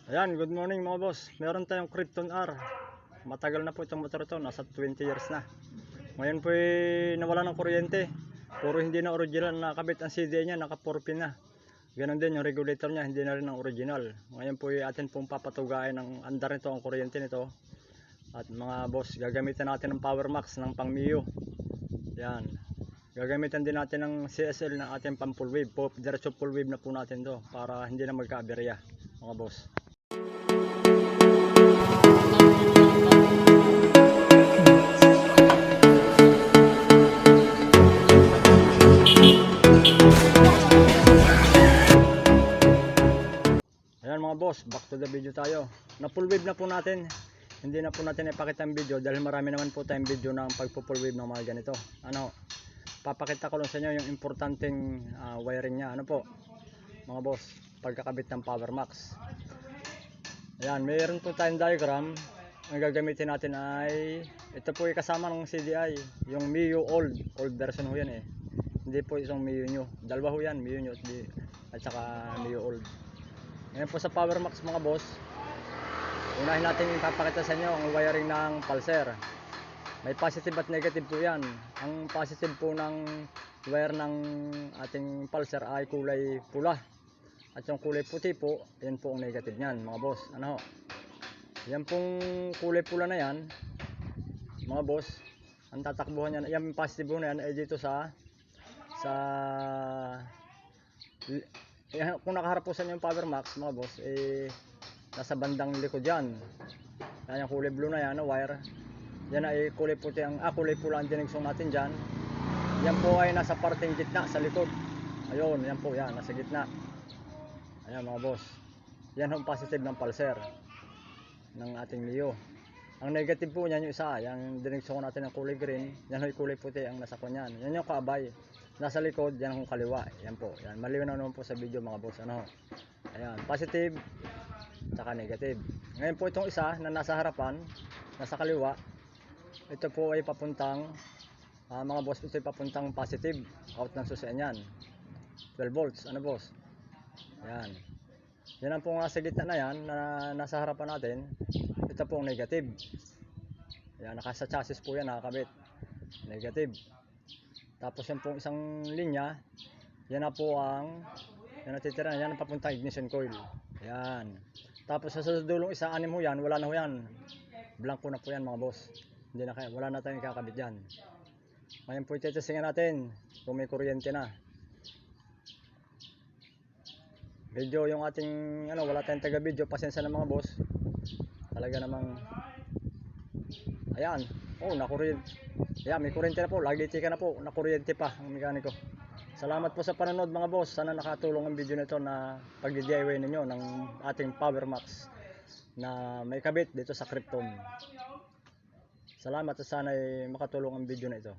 Ayan, good morning mga boss. Meron tayong Krypton R. Matagal na po itong motor ito, nasa 20 years na. Ngayon po nawala ng kuryente. Puro hindi na original, nakakabit ang CDI niya, naka 4-pin na. Ganon din yung regulator niya, hindi na rin ang original. Ngayon po atin pong papatugain ng andar nito, ang kuryente nito. At mga boss, gagamitan natin ng Power Max ng pang Mio. Yan. Gagamitan din natin ng CSL na ating pang full wave. Diretso full wave na po natin to para hindi na magka-aberya mga boss. Ayan mga boss, back to the video tayo. Na full wave na po natin. Hindi na po natin ipakita ang video dahil marami naman po tayong video ng pagpo-full wave ng mga ganito. Papakita ko lang sa inyo yung importanteng wiring niya. Mga boss, pagkakabit ng Power Max. Ayan, mayroon po tayong diagram. Ang gagamitin natin ay ito po ay kasama ng CDI, yung Mio old version ho yan eh. Hindi po isang Mio new. Dalawa ho yan, Mio new at saka Mio old. Ngayon po sa Power Max mga boss, unahin natin ipapakita sa inyo ang wiring ng pulser. May positive at negative po yan. Ang positive po ng wire ng ating pulser ay kulay pula. At yung kulay puti po, yan po ang negative niyan mga boss. Yan pong kulay pula na yan mga boss, ang tatakbuhan yan, yung positive po na yan ay dito kung nakaharap po sa inyo yung Power Max mga boss, nasa bandang likod yan. Yan yung kulay blue na yan, wire. Yan ay kulay puti, kulay pula ang dinigsong natin dyan. Yan po ay nasa parteng gitna sa likod. Ayun, yan po yan, nasa gitna. Ayan mga boss. Yan ang positive ng pulser ng ating Mio. Ang negative po niyan yung isa, yung dinigsong natin ng kulay green. Yan ay kulay puti ang nasa kunyan. Yan yung kaabay. Nasa likod, yan ang kaliwa. Yan po. Yan, malinaw naman po sa video mga boss. Ayan, positive saka negative. Ngayon po itong isa na nasa harapan, nasa kaliwa, ito po ay papuntang mga boss, ito ay papuntang positive, out ng susian yan, 12 volts boss. Ayan, yan ang po nga sa gitna na yan na nasa harapan natin. Ito po ang negative. Ayan, nasa chassis po yan nakakabit, negative. Tapos yan po isang linya, yan na po ang natitira, yan ang papuntang ignition coil. Ayan. Tapos sa dulong isa, 6 ho yan, wala na ho yan. Blanco na po yan mga boss. Hindi na kaya, wala na tayong kakabit yan. Ngayon po itestingan natin kung may kuryente na. Video yung ating wala tayong taga video, pasensya na mga boss. Talaga namang ayan, nakuryente. Ayan, may kuryente na po, lagi tika na po, nakuryente pa ang mekaniko. Salamat po sa panonood mga boss. Sana nakatulong ang video nito na pag-DIY ninyo ng ating Power Max na may kabit dito sa Krypton. Salamat at sana makatulong ang video na ito.